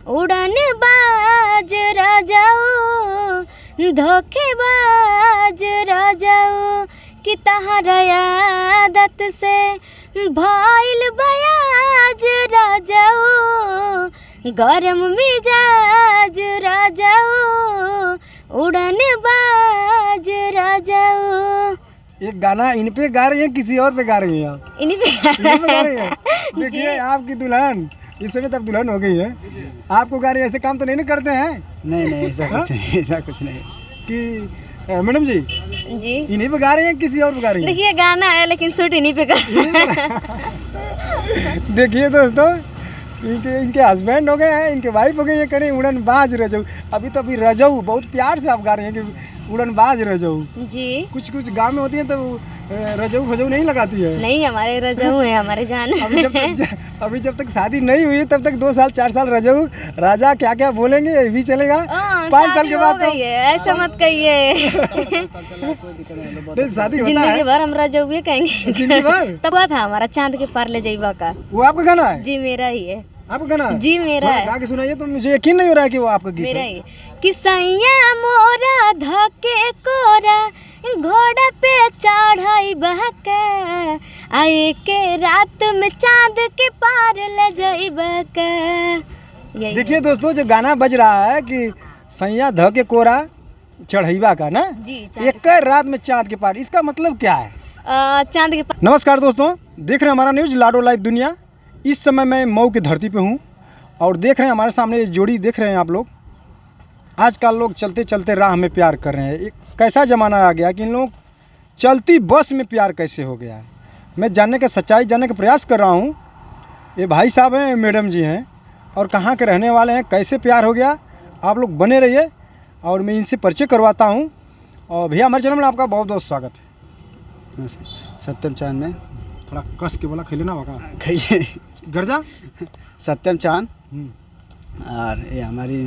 उड़न बाज राजाओ धोखेबाज राजाओ कि तहरा आदत से भइल बयाज राजाओ गरम मिजाज राजाओ उड़न बाज राजाओ। एक गाना इन पे गा रही है किसी और पे गा रही है आप? इन्हीं पे गा रही है। देखिए आपकी दुल्हन इस समय तब दुल्हन हो गई है, आपको गा रही है। ऐसे काम तो नहीं करते हैं? नहीं ऐसा कुछ नहीं, ऐसा कुछ नहीं कि मैडम जी जी इन्हीं पे गा रही हैं किसी और पे गा रही हैं? देखिए गाना है लेकिन शूट इन्हीं पे कर देखिए दोस्तों इनके हस्बैंड हो गए हैं, इनके वाइफ हो गई है, करें उड़न बाज रजऊ। अभी तो अभी रजऊ बहुत प्यार से आप गा रहे हैं कि उड़न बाज रजऊ। जी कुछ गांव में होती है तो रजऊ फजऊ नहीं लगाती है। नहीं हमारे रजऊ है हमारे जान। अभी जब तक शादी नहीं हुई तब तक 2 साल 4 साल रजऊ राजा क्या क्या बोलेंगे ये भी चलेगा। 5 साल के बाद ऐसा मत कहिए। शादी जिंदगी भर हम रजऊ कहेंगे। तब हुआ था हमारा चांद के पार ले जाइबा का। वो आपका गाना है? जी मेरा ही है। आपका गाना है? जी मेरा है। गा के सुनाइए तो मुझे यकीन नहीं हो रहा है कि वो आपका गीत मेरा है। ही कि सैया मोरा धके कोरा घोड़ा पे चढ़ाई बहके आए के रात में चांद के पार ले जाई बहके। देखिए दोस्तों जो गाना बज रहा है कि सैया धके कोरा चढ़ाईबा का ना जी एक रात में चांद के पार, इसका मतलब क्या है? चांद के पार। नमस्कार दोस्तों, देख रहे हैं हमारा न्यूज लाडो लाइव दुनिया। इस समय मैं मऊ की धरती पे हूँ और देख रहे हैं हमारे सामने ये जोड़ी देख रहे हैं आप लोग। आजकल लोग चलते चलते राह में प्यार कर रहे हैं। एक कैसा ज़माना आ गया कि इन लोग चलती बस में प्यार कैसे हो गया है, मैं जानने का सच्चाई जानने का प्रयास कर रहा हूँ। ये भाई साहब हैं, मैडम जी हैं और कहाँ के रहने वाले हैं, कैसे प्यार हो गया, आप लोग बने रहिए और मैं इनसे परिचय करवाता हूँ। और भैया हमारे चैनल में आपका बहुत बहुत स्वागत है। सत्यम चांद में थोड़ा कस के बोला खेले ना वहाँ कहिए घर जा। सत्यम चांद और ये हमारी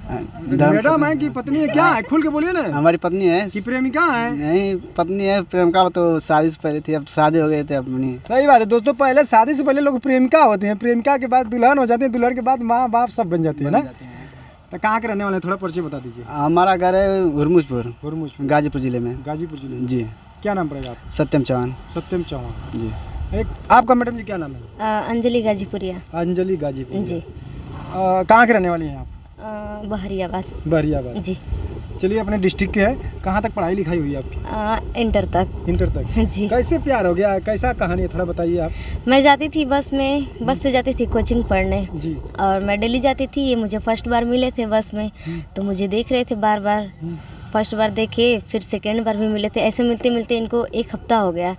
मैडम है कि पत्नी है, क्या है खुल के बोलिए ना। हमारी पत्नी है कि प्रेमिका है? नहीं पत्नी है, प्रेमिका तो शादी से पहले थी, अब शादी हो गए थे अपनी। सही बात है दोस्तों, पहले शादी से पहले लोग प्रेमिका होते हैं, प्रेमिका के बाद दुल्हन हो जाते हैं, दुल्हन के बाद माँ बाप सब बन जाते हैं ना। तो कहाँ के रहने वाले हैं, थोड़ा परिचय बता दीजिए। हमारा घर है हुरमुजपुर, गाजीपुर जिले में। गाजीपुर जिले जी। क्या नाम पड़ेगा आप? सत्यम चौहान। सत्यम चौहान जी। एक आपका मैडम जी क्या नाम है? अंजलि गाजीपुरिया। अंजलि गाजीपुर जी। कहाँ के रहने वाली हैं आप? बहरियाबाद। बहरियाबाद जी। चलिए अपने डिस्ट्रिक्ट के हैं, कहाँ तक पढ़ाई लिखाई हुई है आपकी? इंटर तक। इंटर तक जी। कैसे प्यार हो गया, कैसा कहानी है, थोड़ा बताइए आप। मैं जाती थी बस में, बस से जाती थी कोचिंग पढ़ने जी। और मैं डेली जाती थी। ये मुझे फर्स्ट बार मिले थे बस में तो मुझे देख रहे थे बार बार। फर्स्ट बार देखे, फिर सेकेंड बार भी मिले थे। ऐसे मिलते मिलते इनको 1 हफ्ता हो गया।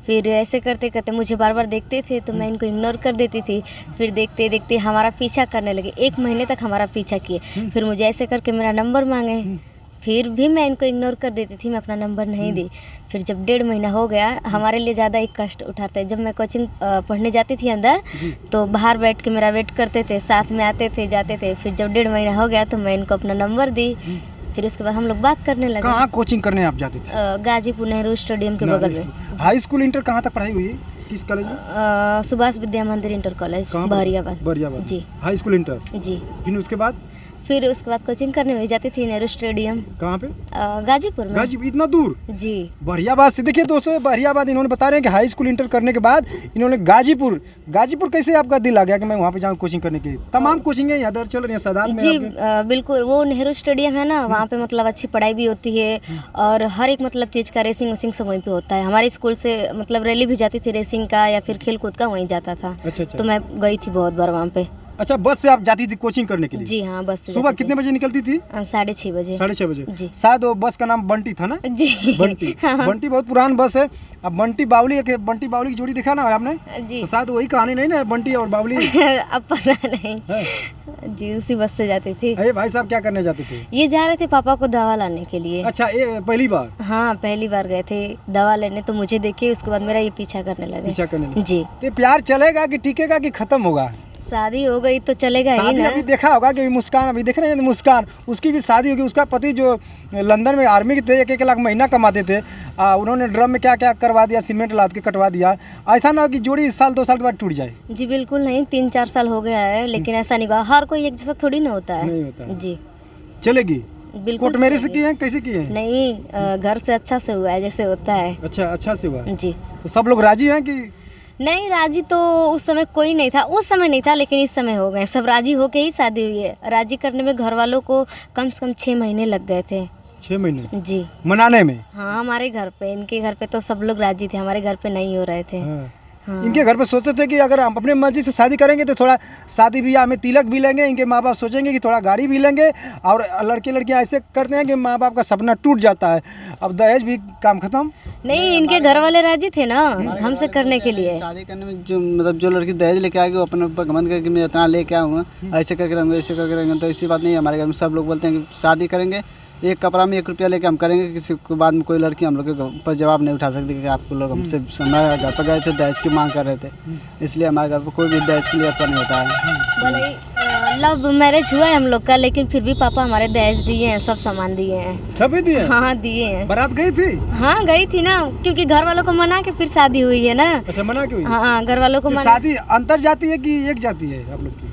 फिर ऐसे करते करते मुझे बार बार देखते थे तो मैं इनको इग्नोर कर देती थी। फिर देखते देखते हमारा पीछा करने लगे, 1 महीने तक हमारा पीछा किए। फिर मुझे ऐसे करके मेरा नंबर मांगे, फिर भी मैं इनको इग्नोर कर देती थी, मैं अपना नंबर नहीं दी। फिर जब 1.5 महीना हो गया, हमारे लिए ज़्यादा एक कष्ट उठाता है। जब मैं कोचिंग पढ़ने जाती थी अंदर तो बाहर बैठ के मेरा वेट करते थे, साथ में आते थे जाते थे। फिर जब 1.5 महीना हो गया तो मैं इनको अपना नंबर दी। फिर उसके बाद हम लोग बात करने लगे। कहाँ कोचिंग करने आप जाते थे? गाजीपुर नेहरू स्टेडियम के बगल में। हाई स्कूल इंटर कहाँ तक पढ़ाई हुई है, किस कॉलेज में? Subhash Vidya Mandir inter college Bahariyabad. जी। High school inter. जी। फिर उसके बाद कोचिंग करने हुई जाती थी नेहरू स्टेडियम। कहाँ पे? गाजीपुर में। गाजीपुर इतना दूर? जी। बहरियाबाद से। देखिए दोस्तों बहरियाबाद इन्होंने बता रहे हैं कि हाई स्कूल इंटर करने के बाद इन्होंने गाजीपुर कैसे आपका दिल आ गया कि मैं वहाँ पे जाऊँ कोचिंग करने के लिए? तमाम कोचिंग है इधर चल रही है सादात में। जी बिल्कुल, वो नेहरू स्टेडियम है ना, वहाँ पे मतलब अच्छी पढ़ाई भी होती है और हर एक मतलब चीज़ का रेसिंग वेसिंग सब वहीं पे होता है। हमारे स्कूल से मतलब रैली भी जाती थी रेसिंग का या फिर खेल कूद का, वहीं जाता था। अच्छा। तो मैं गई थी बहुत बार वहाँ पे। अच्छा, बस से आप जाती थी कोचिंग करने के लिए? जी हाँ, बस से। सुबह कितने बजे निकलती थी? 6:30 बजे। 6:30 बजे जी। शायद वो बस का नाम बंटी था ना? जी। बंटी। बंटी बहुत पुरान बस है। अब बंटी बावली की जोड़ी देखा ना आपने? जी। तो शायद वही कहानी नहीं ना, बंटी और बावली? अब पता नहीं। जी, उसी बस से जाती थी। अरे भाई साहब क्या करने जाते थे? ये जा रहे थे पापा को दवा लाने के लिए। अच्छा, ये पहली बार? हाँ, पहली बार गए थे दवा लेने, तो मुझे देखे उसके बाद मेरा ये पीछा करने लगे। पीछा करने लगे। जी। तो प्यार चलेगा कि टिकेगा कि खत्म होगा? शादी हो गई तो चलेगा ही शादी ना। अभी देखा होगा कि मुस्कान अभी देख रहे हैं मुस्कान, उसकी भी शादी होगी। उसका पति जो लंदन में आर्मी के थे, 1-1 लाख महीना कमाते थे, उन्होंने ड्रम में क्या क्या करवा दिया, सीमेंट लाद के कटवा दिया। ऐसा ना हो कि जोड़ी 1-2 साल के बाद टूट जाए। जी बिल्कुल नहीं, 3-4 साल हो गया है, लेकिन ऐसा नहीं हुआ। हर कोई एक जैसा थोड़ी ना होता है। नहीं होता है। जी चलेगी। बिल्कुल कोर्ट मैरिज से चलेगी। किए हैं, कैसे किए हैं? नहीं, घर से अच्छा से हुआ है, जैसे होता है। अच्छा से हुआ। जी तो सब लोग राजी हैं कि? नहीं, राजी तो उस समय कोई नहीं था, उस समय नहीं था, लेकिन इस समय हो गए। सब राजी होके ही शादी हुई है। राजी करने में घर वालों को कम से कम 6 महीने लग गए थे। 6 महीने जी मनाने में? हाँ, हमारे घर पे, इनके घर पे तो सब लोग राजी थे, हमारे घर पे नहीं हो रहे थे। हाँ। हाँ। इनके घर पे सोचते थे कि अगर हम अपने मर्जी से शादी करेंगे तो थोड़ा शादी ब्याह में तिलक भी लेंगे। इनके माँ बाप सोचेंगे कि थोड़ा गाड़ी भी लेंगे, और लड़के लड़कियाँ ऐसे करते हैं कि माँ बाप का सपना टूट जाता है। अब दहेज भी काम खत्म। नहीं, इनके घर वाले राजी थे ना हमसे करने के लिए। शादी करने में जो मतलब जो लड़की दहेज लेके आएगी वो अपने ऊपर घमंड करके मैं इतना लेके आऊँगा, ऐसे करके रहेंगे, ऐसे करके रहेंगे। तो ऐसी बात नहीं है। हमारे घर में सब लोग बोलते हैं कि शादी करेंगे, एक कपड़ा में 1 रुपया लेके हम करेंगे। किसी को बाद में कोई लड़की हम लोग के ऊपर जवाब नहीं उठा सकती कि आपको लोग हमसे हमारे घर पर गए थे, दहेज की मांग कर रहे थे। इसलिए हमारे घर पर कोई भी दहेज के लिए अफवाह नहीं होता है। भले ही, लव मैरिज हुआ है हम लोग का, लेकिन फिर भी पापा हमारे दहेज दिए हैं, सब सामान दिए हैं। सभी दिए? हाँ दिए हैं। बारात गई थी? हाँ गई थी ना, क्योंकि घर वालों को मना के फिर शादी हुई है ना। अच्छा, मना क्यों? हाँ, घर वालों को तो मना। शादी अंतर जाती है कि एक जाती है आप लोग की?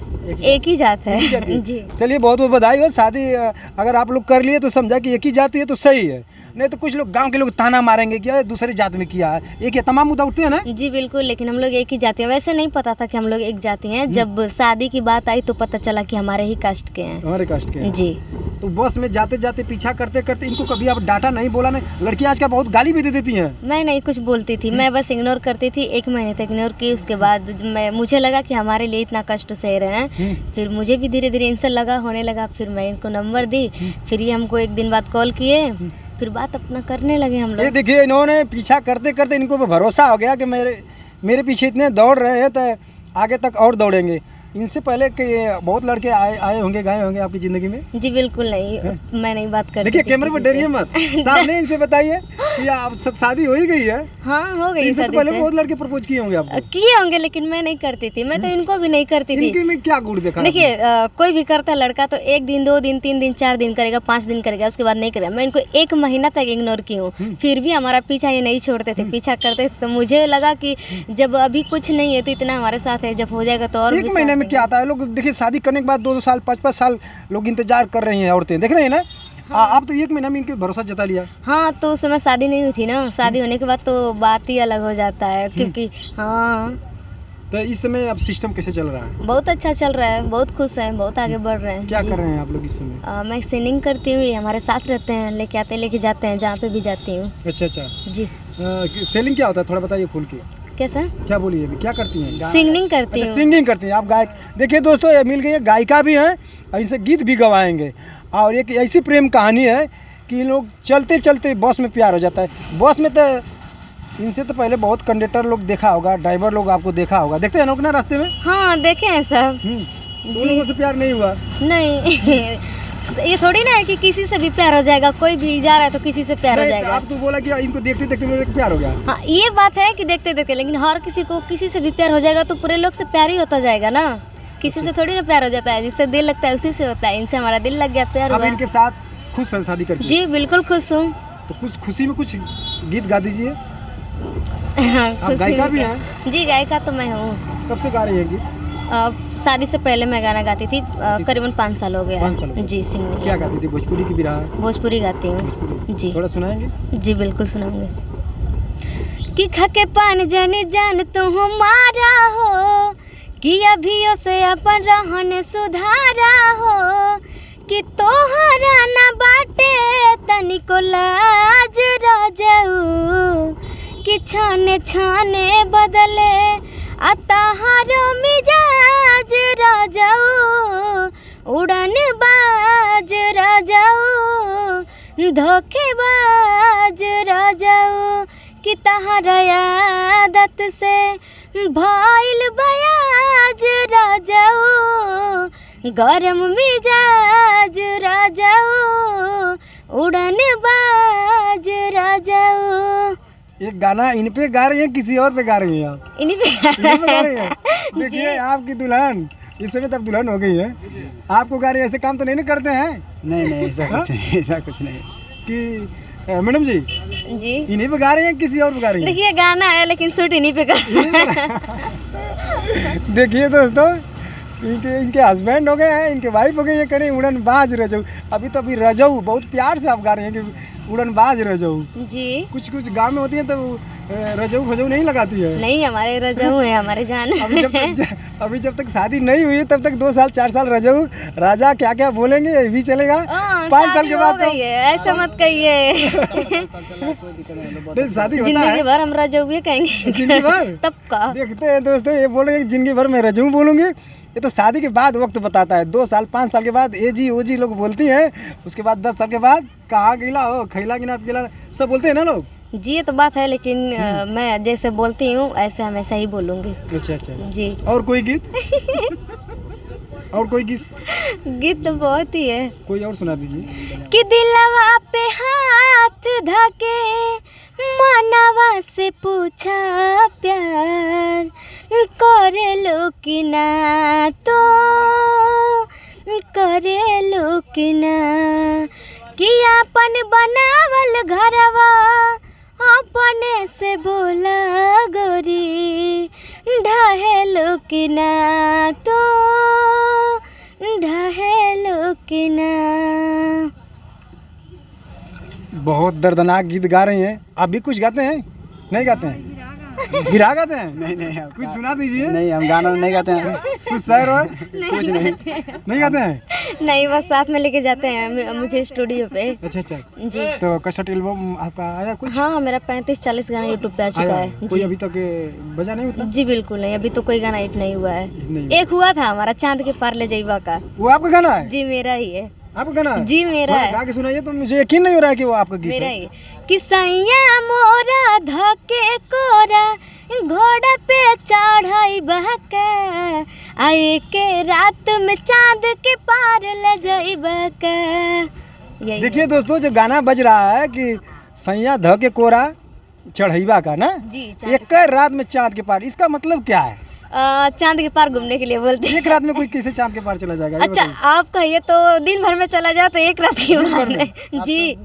एक ही जात है। एक ही जाती है। जी चलिए, बहुत बहुत बधाई हो। शादी अगर आप लोग कर लिए तो समझा कि एक ही जाती है तो सही है, नहीं तो कुछ लोग गांव के लोग ताना मारेंगे कि दूसरी जात में किया है। एक ये तमाम मुद्दा उठते हैं ना। जी बिल्कुल, लेकिन हम लोग एक ही जाति हैं। वैसे नहीं पता था कि हम लोग एक जाति हैं। जब शादी की बात आई तो पता चला कि हमारे ही कास्ट के हैं। हमारे कास्ट के हैं। जी तो बस में जाते जाते पीछा करते करते इनको कभी आप डांटा नहीं, बोला नहीं? लड़कियां आज का बहुत गाली भी दे देती हैं। मैं नहीं कुछ बोलती थी, मैं बस इग्नोर करती थी। 1 महीने तक इग्नोर की। उसके बाद मुझे लगा कि हमारे लिए इतना कष्ट सह रहे हैं। फिर मुझे भी धीरे धीरे इनसे होने लगा। फिर मैं इनको नंबर दी, फिर ये हमको 1 दिन बाद कॉल किए, फिर बात अपना करने लगे हम ये लोग। देखिए, इन्होंने पीछा करते करते इनको भरोसा हो गया कि मेरे पीछे इतने दौड़ रहे हैं तो आगे तक और दौड़ेंगे। इनसे पहले के बहुत लड़के आए होंगे, गए होंगे आपकी ज़िंदगी में? जी बिल्कुल नहीं, मैं नहीं बात करती। देखिए, थी कैमरे पर किसी से। डरिए मत, सामने इनसे बताइए कि आप शादी हो ही गई है। हाँ हो गई इनसे तो शादी पहले से। बहुत लड़के प्रपोज किए होंगे आपको। किए होंगे, लेकिन मैं नहीं करती थी। मैं तो इनको भी नहीं करती थी। इनके में क्या गुण देखा? देखिए, कोई भी करता है लड़का तो 1 दिन 2 दिन 3 दिन 4 दिन करेगा, 5 दिन करेगा, उसके बाद नहीं करेगा। मैं इनको 1 महीना तक इग्नोर की हूँ, फिर भी हमारा पीछा ये नहीं छोड़ते थे। पीछा करते थे तो मुझे लगा कि जब अभी कुछ नहीं है तो इतना हमारे साथ है, जब हो जाएगा तो और 1 महीने में क्या आता है? लोग देखिए, शादी करने के बाद 2-2 साल 5-5 साल लोग इंतजार कर रही हैं औरतें, देख रहे हैं ना। आप तो 1 महीना में इनके भरोसा जता लिया। हाँ, तो उस समय शादी नहीं हुई थी ना। शादी होने के बाद तो बात ही अलग हो जाता है, क्योंकि हाँ। तो इस समय अब सिस्टम कैसे चल रहा है? बहुत अच्छा चल रहा है, बहुत खुश हैं, बहुत आगे बढ़ रहे हैं। क्या जी। कर रहे हैं आप लोग इस समय? मैं सिंगिंग करती हुई हमारे साथ रहते हैं, लेके आते लेके जाते हैं जहाँ पे भी जाती हूँ। अच्छा। जी सेलिंग क्या होता है, थोड़ा बताइए फूल की। कैसा? क्या बोलिए अभी, क्या करती हैं? सिंगिंग करती हूँ। सिंगिंग करती हैं आप, गायक। देखिए दोस्तों, ये मिल गई है, गायिका भी हैं और इनसे गीत भी गवाएंगे। और एक ऐसी प्रेम कहानी है कि लोग चलते चलते बस में प्यार हो जाता है। बस में तो इनसे तो पहले बहुत कंडक्टर लोग देखा होगा, ड्राइवर लोग आपको देखा होगा, देखते हैं लोग ना रास्ते में। हाँ देखे हैं सब। तो उन लोगों से प्यार नहीं हुआ? नहीं ये थोड़ी ना है कि किसी से भी प्यार हो जाएगा। कोई भी जा रहा है तो किसी से प्यार हो नहीं, जाएगा। आप तो बोला कि इनको देखते देखते मेरे को प्यार हो गया। हाँ ये बात है कि देखते देखते, लेकिन हर किसी को किसी से भी प्यार हो जाएगा तो पूरे लोग से प्यार ही होता जाएगा ना। किसी से थोड़ी ना प्यार हो जाता है, जिससे दिल लगता है उसी से होता है। इनसे हमारा दिल लग गया, प्यार अब हुआ। इनके साथ खुश है शादी करके? जी बिल्कुल खुश हूँ। तो कुछ खुशी में कुछ गीत गा दीजिए। हाँ, आप खुशी गायिका में भी क्या? हैं? जी गायिका तो मैं हूँ। कब से गा रही है गीत? शादी से पहले मैं गाना गाती थी, करीबन 5 साल हो गया 5 साल हो है। गए। जी सिंगिंग। क्या गाती थी, भोजपुरी की बिरहा? भोजपुरी गाती हूँ जी। थोड़ा सुनाएंगे? जी बिल्कुल सुनाऊंगे। कि खके पान जाने जान तू हमारा हो, कि अभियो से अपन रहन सुधारा हो, कि तोहरा ना बाटे तनिको लाज राजाऊ, कि छाने छाने बदले अताहारो मिजाज राजाऊ, उड़न बाज राजाऊ, धोखेबाज राजाऊ, कि तहरा आदत से भइल बयाज राजाऊ, गरम मिजाज राजाऊ, उड़न बाज राजाऊ। एक गाना इन पे गा रही है, किसी और पे गा रही हैं आप? इन्हीं पे इन्हीं पे गा रही हैं? देखिए, आपकी दुल्हन इस समय तो आप दुल्हन हो गई है, आपको गा रही है, ऐसे काम तो नहीं ना करते हैं नहीं ऐसा कुछ नहीं, ऐसा कुछ नहीं कि मैडम जी जी इन्हीं पे गा रही हैं किसी और पे गा रही हैं? देखिए गाना है लेकिन शूट इन्हीं पे कर देखिए दोस्तों, इनके हस्बैंड हो गए हैं, इनके वाइफ हो गई है, करें उड़न बाज रजऊ। अभी रजऊ बहुत प्यार से आप गा रहे हैं कि उड़न बाज रजऊ। जी कुछ गाँव में होती है तो रजऊ फजऊ नहीं लगाती है। नहीं हमारे रजऊ है हमारे जान अभी जब तक शादी नहीं हुई तब तक 2 साल 4 साल रजऊ राजा क्या क्या बोलेंगे ये भी चलेगा। 5 साल के बाद गई है, ऐसा मत कहिए नहीं, शादी होता जिंदगी है भर हम रजऊ कहेंगे जिंदगी भर। तब का देखते हैं दोस्तों, ये बोल रहे हैं जिंदगी भर में रजू बोलूंगी, ये तो शादी के बाद वक्त बताता है। 2 साल 5 साल के बाद एजी ओजी लोग बोलती हैं, उसके बाद 10 साल के बाद कहाँ गिला हो खैला गिना पिला सब बोलते हैं ना लोग। जी ये तो बात है लेकिन मैं जैसे बोलती हूँ ऐसे हमेशा ही बोलूँगी। अच्छा अच्छा जी और कोई गीत और कोई गीत तो बहुत ही है कोई और सुना दीजिए। कि दिलवा पे हाथ धके मनवा से पूछा प्यार करे लो कि ना तो करे लो कि ना कि अपन बनावल घरवा अपने से बोला गोरी ढहेलो कि ना तो ढहेलो कि ना। बहुत दर्दनाक गीत गा रही हैं। आप भी कुछ गाते हैं? नहीं गाते हैं? गिरा गाते हैं? नहीं कुछ सुना दीजिए। नहीं हम गाना नहीं गाते हैं। कुछ शायर हो? कुछ नहीं गाते हैं? नहीं बस साथ में लेके जाते हैं मुझे स्टूडियो पे। अच्छा जी तो कैसेट एल्बम आपका आया कुछ? हाँ मेरा 35-40 गाना यूट्यूब पे आ चुका है। कोई जी अभी तक बजा नहीं उतना? जी बिल्कुल नहीं, अभी तो कोई गाना हिट नहीं हुआ है। नहीं। एक हुआ था हमारा चांद के पार ले जाइबा का। वो आपका गाना है? जी मेरा ही है। आपका गाना है? जी मेरा थोड़ा है। गा के सुनाइए तो मुझे यकीन नहीं हो रहा है कि वो आपका गीत मेरा है। ही कि सैया मोरा धके कोरा घोड़ा पे चढ़ाई बहका आए के रात में चांद के पार ले जाई बहका। यही देखिए दोस्तों, जो गाना बज रहा है कि सैया ध के कोरा चढ़ैबा का ना, जी एक रात में चांद के पार, इसका मतलब क्या है? चांद के पार घूमने के लिए बोलते हैं। एक रात में कोई कैसे चांद के पार चला जाएगा? ये अच्छा बताइए। आप कहिए तो दिन भर में चला जाए तो एक रात की बात है। जी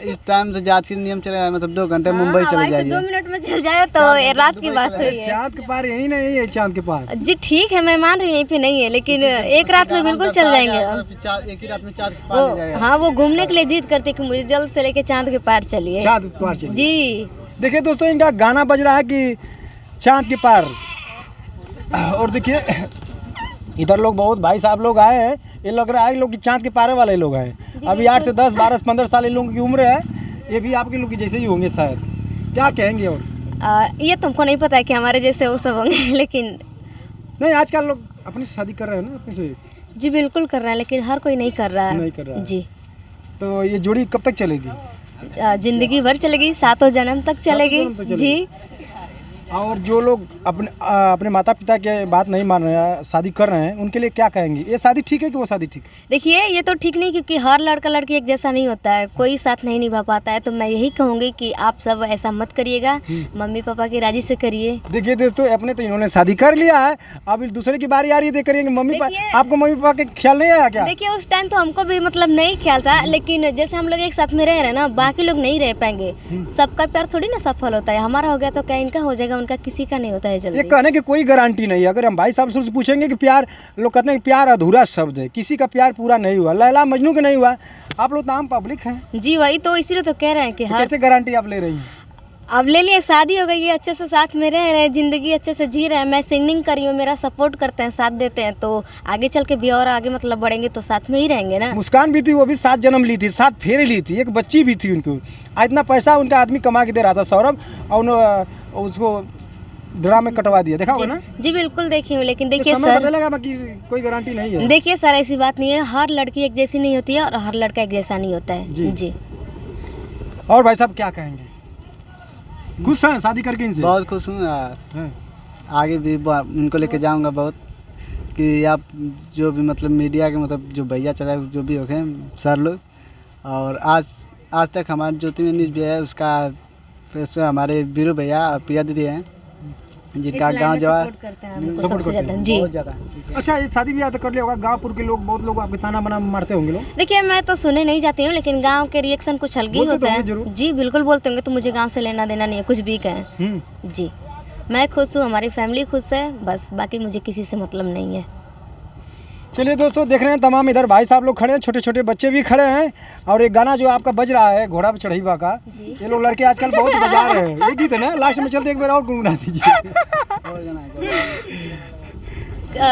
इस टाइम से जांच के नियम चले हैं, मतलब 2 घंटे मुंबई चले हवाई से जाइए। 2 मिनट में चल जाए तो रात की बात हुई है। चांद के पार यही नहीं है, चांद के पार। जी ठीक है मैं मान रही हूँ यहीं पे नहीं है लेकिन एक रात में बिल्कुल चल जाएंगे हम। एक ही रात में चांद के वो पार जाएगा। हाँ वो घूमने के लिए जिद करते कि मुझे जल्द से लेके चांद के पार चलिए। चांद के पार चलिए। जी देखिए दोस्तों, इनका गाना बज रहा है कि चांद के पार। और देखिए इधर लोग बहुत भाई साहब लोग आए हैं, ये लग रहा है लोग कि चांद के पारे वाले लोग हैं। अभी 8 से 10 12 15 साल इन लोगों की उम्र है, ये भी आपके लोग की जैसे ही होंगे शायद। क्या कहेंगे? और ये तुमको नहीं पता है कि हमारे जैसे वो सब होंगे लेकिन नहीं, आजकल लोग अपनी शादी कर रहे हैं ना अपने से। जी बिल्कुल कर रहा है लेकिन हर कोई नहीं कर रहा है। नहीं कर रहा है। जी तो ये जोड़ी कब तक चलेगी? जिंदगी भर चलेगी, 7 जन्म तक चलेगी। जन्म तक चलेगी। जी और जो लोग अपने माता पिता के बात नहीं मान रहे हैं, शादी कर रहे हैं, उनके लिए क्या कहेंगे? ये शादी ठीक है कि वो शादी ठीक है? देखिए ये तो ठीक नहीं क्योंकि हर लड़का लड़की एक जैसा नहीं होता है, कोई साथ नहीं निभा पाता है। तो मैं यही कहूँगी कि आप सब ऐसा मत करिएगा, मम्मी पापा की राजी से करिए। देखिए दोस्तों, अपने तो इन्होंने शादी कर लिया है, अब दूसरे की बारी आ रही है, करेंगे मम्मी देखिए- आपको मम्मी पापा के ख्याल नहीं आया क्या? देखिए उस टाइम तो हमको भी मतलब नहीं ख्याल था लेकिन जैसे हम लोग एक साथ में रह रहे हैं ना, बाकी लोग नहीं रह पाएंगे। सबका प्यार थोड़ी ना सफल होता है, हमारा हो गया तो क्या इनका हो जाएगा, उनका किसी का नहीं होता है ये जल्दी। कहने की कोई गारंटी नहीं है। अगर हम भाई साहब से पूछेंगे कि प्यार, लोग कहते हैं कि प्यार अधूरा शब्द है, किसी का प्यार पूरा नहीं हुआ, लैला मजनू का नहीं हुआ। आप लोग तो आम पब्लिक हैं, जी वही तो इसीलिए तो कह रहे हैं कि तो हर कैसे गारंटी आप ले रही हैं? अब ले लिए, शादी हो गई है, अच्छे से साथ में रह रहे हैं, जिंदगी अच्छे से जी रहे हैं। मैं सिंगिंग करी हूँ, मेरा सपोर्ट करते हैं, साथ देते हैं, तो आगे चल के भी और आगे मतलब बढ़ेंगे तो साथ में ही रहेंगे ना। मुस्कान भी थी, वो भी 7 जन्म ली थी, 7 फेरे ली थी, एक बच्ची भी थी उनको। इतना पैसा उनका आदमी कमा के दे रहा था सौरभ, और उसको ड्राम में कटवा दिया, देखा होगा ना? जी बिल्कुल देखी हूँ लेकिन देखिए तो समय सर, बदलेगा, बाकी कोई गारंटी नहीं है। देखिए सर ऐसी बात नहीं है, हर लड़की एक जैसी नहीं होती है और हर लड़का एक जैसा नहीं होता है। जी। जी और भाई साहब क्या कहेंगे? खुश हैं शादी करके इनसे? बहुत खुश हूँ यार। हैं? आगे भी उनको लेके जाऊंगा बहुत, कि आप जो भी मतलब मीडिया के मतलब जो भैया चला जो भी हो गए सर लोग, और आज तक हमारे ज्योति में न्यूज़ भी है उसका, फिर से हमारे वीरू भैया और प्रिया दीदी हैं, जिनका गाँव जवार सपोर्ट करते हैं हमको सबसे ज़्यादा जी। बहुत ज़्यादा। अच्छा, ये शादी ब्याह तो कर लिया होगा, गाँवपुर के लोग, बहुत लोग आपके ताना बना मारते होंगे लोग। देखिए मैं तो सुने नहीं जाती हूँ, लेकिन गांव के रिएक्शन कुछ अलग ही बोलते होता तो है होंगे जरूर। जी बिल्कुल बोलते होंगे, तो मुझे गांव से लेना देना नहीं है, कुछ भी कहें जी। मैं खुश हूँ, हमारी फैमिली खुश है, बस बाकी मुझे किसी से मतलब नहीं है। चलिए दोस्तों, देख रहे हैं तमाम इधर भाई साहब लोग खड़े हैं, छोटे छोटे बच्चे भी खड़े हैं। और एक गाना जो आपका बज रहा है, घोड़ा पे चढ़ीबा का, जी। ये लोग लड़के आजकल बहुत बजा रहे हैं। ये गीत है ना, लास्ट में चलते एक बार और गुनगुना दीजिए। और गाना है।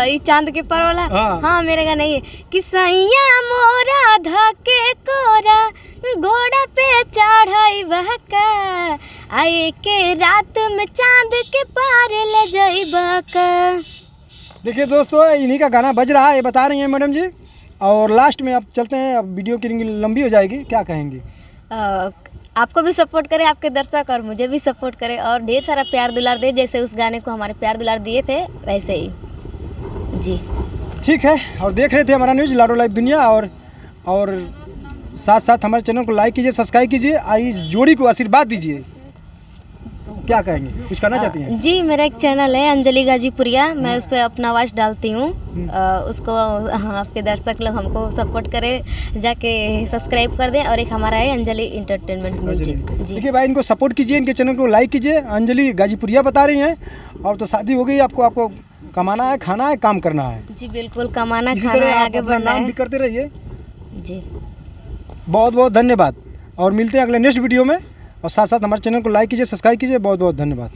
ये चांद के पर वाला हाँ। हाँ मेरे गाना ये कि सैया मोरा धके कोरा घोड़ा पे चढ़ाई बहका आए के रात में चांद के पार ले जाइबा का। देखिए दोस्तों, इन्हीं का गाना बज रहा है, ये बता रही हैं मैडम जी। और लास्ट में अब चलते हैं, अब वीडियो की लंबी हो जाएगी, क्या कहेंगी? आपको भी सपोर्ट करे, आपके दर्शक, और मुझे भी सपोर्ट करे, और ढेर सारा प्यार दुलार दे, जैसे उस गाने को हमारे प्यार दुलार दिए थे वैसे ही जी। ठीक है, और देख रहे थे हमारा न्यूज़ लाडो लाइव दुनिया। और साथ साथ हमारे चैनल को लाइक कीजिए, सब्सक्राइब कीजिए, और इस जोड़ी को आशीर्वाद दीजिए। क्या कहेंगे, कुछ करना चाहती हैं? जी, मेरा एक चैनल है अंजलि गाजीपुरिया, मैं उस पर अपना आवाज़ डालती हूँ। उसको आपके दर्शक लोग हमको सपोर्ट करें, जाके सब्सक्राइब कर दें। और एक हमारा है अंजलि इंटरटेनमेंट म्यूजिक जी। देखिए भाई, इनको सपोर्ट कीजिए, इनके चैनल को लाइक कीजिए। अंजलि गाजीपुरिया बता रही हैं। और तो शादी हो गई, आपको कमाना है, खाना है, काम करना है जी। बिल्कुल, कमाना इसी खाना तरह है, आप आगे अपना बढ़ना नाम है भी करते रहिए। जी। बहुत बहुत धन्यवाद, और मिलते हैं अगले नेक्स्ट वीडियो में। और साथ साथ हमारे चैनल को लाइक कीजिए, सब्सक्राइब कीजिए। बहुत बहुत धन्यवाद।